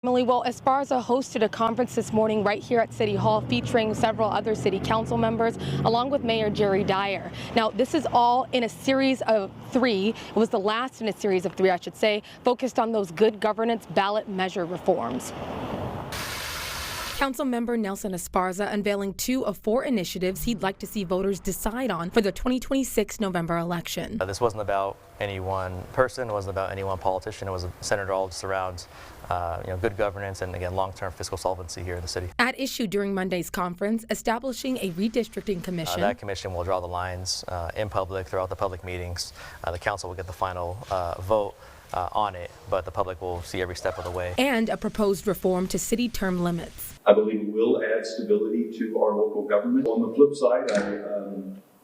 Well, Esparza hosted a conference this morning right here at City Hall featuring several other city council members along with Mayor Jerry Dyer. Now, this is all in a series of three. It was the last in a series of three, I should say, focused on those good governance ballot measure reforms. Councilmember Nelson Esparza unveiling 2 of 4 initiatives he'd like to see voters decide on for the 2026 November election. This wasn't about any one person, it wasn't about any one politician, it was centered all just around good governance and, again, long-term fiscal solvency here in the city. At issue during Monday's conference, establishing a redistricting commission. That commission will draw the lines in public throughout the public meetings. The council will get the final vote on it, but the public will see every step of the way. And a proposed reform to city term limits. I believe it will add stability to our local government. On the flip side,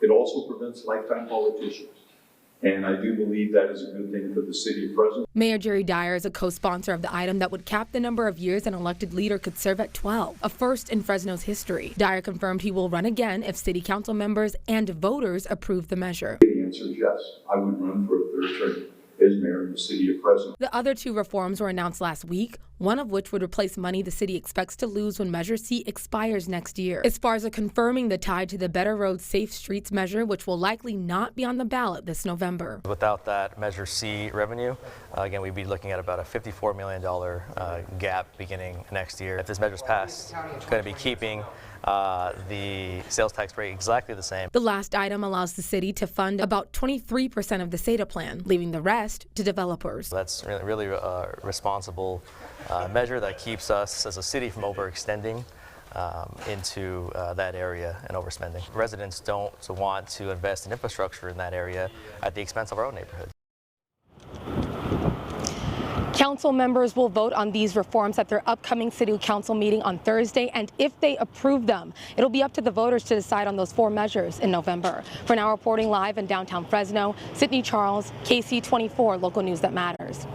it also prevents lifetime politicians. And I do believe that is a good thing for the city of Fresno. Mayor Jerry Dyer is a co-sponsor of the item that would cap the number of years an elected leader could serve at 12, a first in Fresno's history. Dyer confirmed he will run again if city council members and voters approve the measure. The answer is yes. I would run for a third term as mayor of the city of Fresno. The other 2 reforms were announced last week, one of which would replace money the city expects to lose when Measure C expires next year. Esparza confirming the tie to the Better Roads Safe Streets measure, which will likely not be on the ballot this November. Without that Measure C revenue, again, we'd be looking at about a $54 million gap beginning next year. If this measure is passed, it's going to be keeping the sales tax rate exactly the same. The last item allows the city to fund about 23% of the SEDA plan, leaving the rest to developers. That's really a responsible measure that keeps us as a city from overextending into that area and overspending. Residents don't want to invest in infrastructure in that area at the expense of our own neighborhood. Council members will vote on these reforms at their upcoming city council meeting on Thursday, and if they approve them, it'll be up to the voters to decide on those 4 measures in November. For now, reporting live in downtown Fresno, Sydney Charles, KSEE24, local news that matters.